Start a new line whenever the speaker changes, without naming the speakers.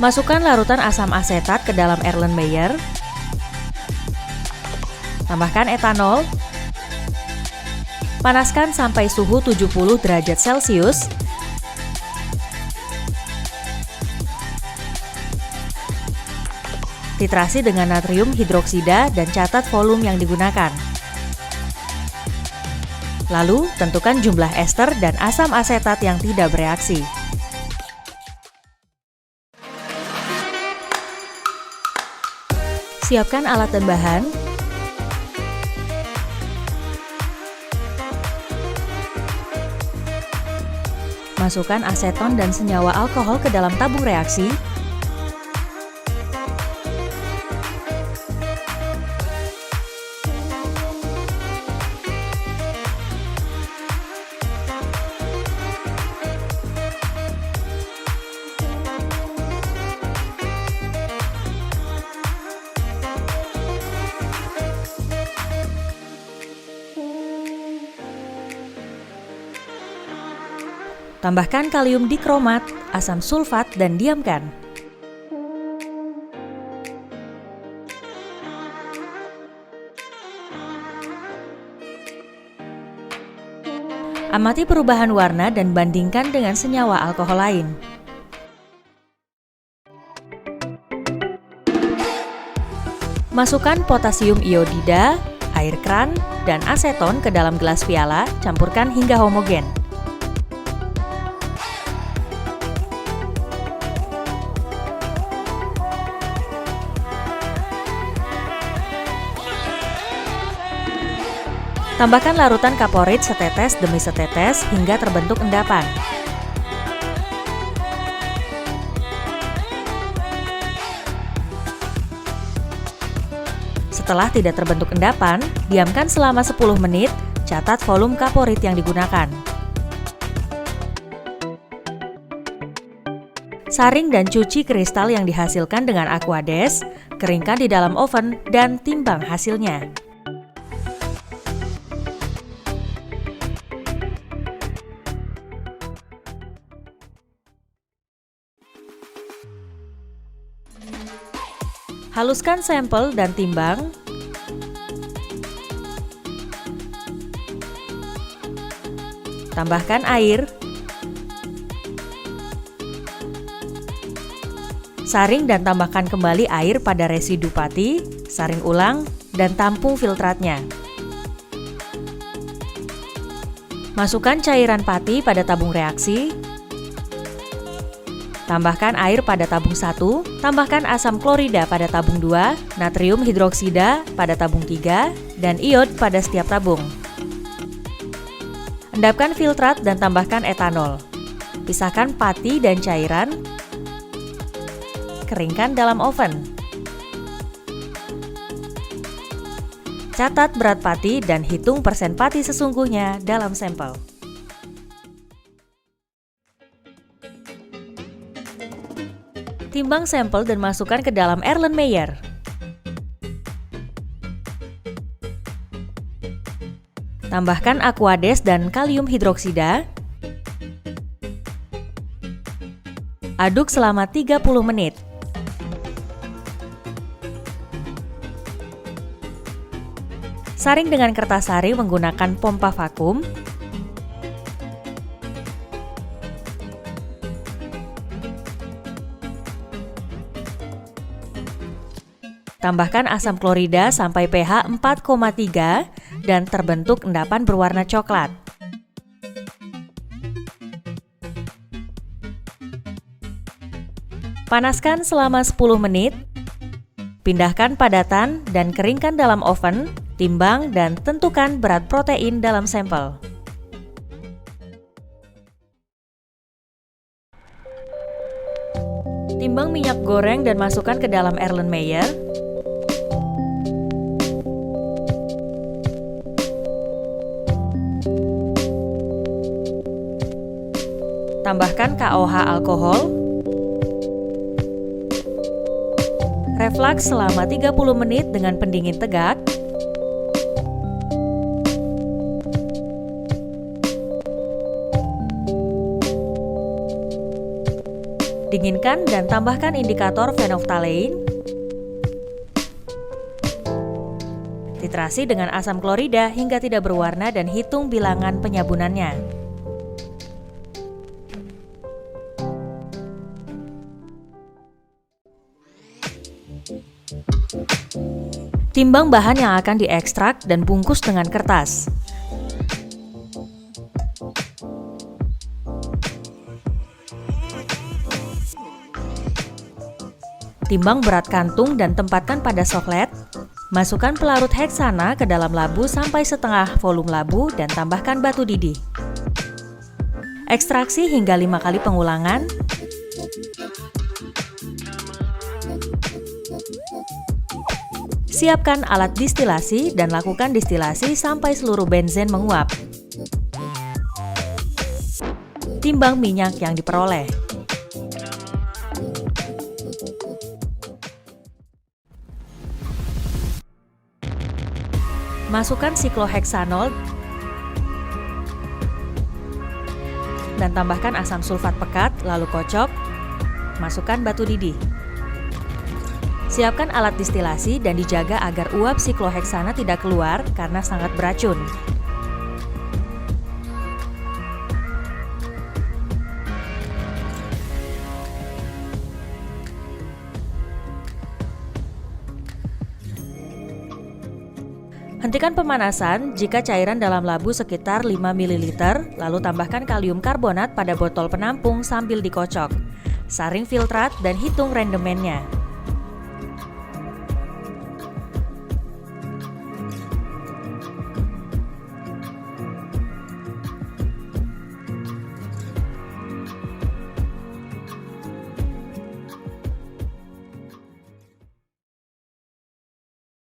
Masukkan larutan asam asetat ke dalam Erlenmeyer. Tambahkan etanol. Panaskan sampai suhu 70 derajat Celcius. Titrasi dengan natrium hidroksida dan catat volume yang digunakan. Lalu, tentukan jumlah ester dan asam asetat yang tidak bereaksi. Siapkan alat dan bahan. Masukkan aseton dan senyawa alkohol ke dalam tabung reaksi. Tambahkan kalium dikromat, asam sulfat, dan diamkan. Amati perubahan warna dan bandingkan dengan senyawa alkohol lain. Masukkan potasium iodida, air kran, dan aseton ke dalam gelas piala, campurkan hingga homogen. Tambahkan larutan kaporit setetes demi setetes hingga terbentuk endapan. Setelah tidak terbentuk endapan, diamkan selama 10 menit, catat volume kaporit yang digunakan. Saring dan cuci kristal yang dihasilkan dengan Aquades, keringkan di dalam oven dan timbang hasilnya. Haluskan sampel dan timbang. Tambahkan air. Saring dan tambahkan kembali air pada residu pati, saring ulang, dan tampung filtratnya. Masukkan cairan pati pada tabung reaksi. Tambahkan air pada tabung 1, tambahkan asam klorida pada tabung 2, natrium hidroksida pada tabung 3, dan iod pada setiap tabung. Endapkan filtrat dan tambahkan etanol. Pisahkan pati dan cairan. Keringkan dalam oven. Catat berat pati dan hitung persen pati sesungguhnya dalam sampel. Timbang sampel dan masukkan ke dalam Erlenmeyer. Tambahkan Aquades dan kalium hidroksida. Aduk selama 30 menit. Saring dengan kertas saring menggunakan pompa vakum. Tambahkan asam klorida sampai pH 4,3 dan terbentuk endapan berwarna coklat. Panaskan selama 10 menit. Pindahkan padatan dan keringkan dalam oven, timbang dan tentukan berat protein dalam sampel. Timbang minyak goreng dan masukkan ke dalam Erlenmeyer. Tambahkan KOH alkohol. Reflux selama 30 menit dengan pendingin tegak. Dinginkan dan tambahkan indikator phenolphthalein. Titrasi dengan asam klorida hingga tidak berwarna dan hitung bilangan penyabunannya. Timbang bahan yang akan diekstrak dan bungkus dengan kertas. Timbang berat kantung dan tempatkan pada soklet. Masukkan pelarut heksana ke dalam labu sampai setengah volume labu dan tambahkan batu didih. Ekstraksi hingga 5 kali pengulangan. Siapkan alat distilasi dan lakukan distilasi sampai seluruh benzen menguap. Timbang minyak yang diperoleh. Masukkan sikloheksanol dan tambahkan asam sulfat pekat, lalu kocok. Masukkan batu didih. Siapkan alat distilasi dan dijaga agar uap sikloheksana tidak keluar karena sangat beracun. Hentikan pemanasan jika cairan dalam labu sekitar 5 ml, lalu tambahkan kalium karbonat pada botol penampung sambil dikocok. Saring filtrat dan hitung rendemennya.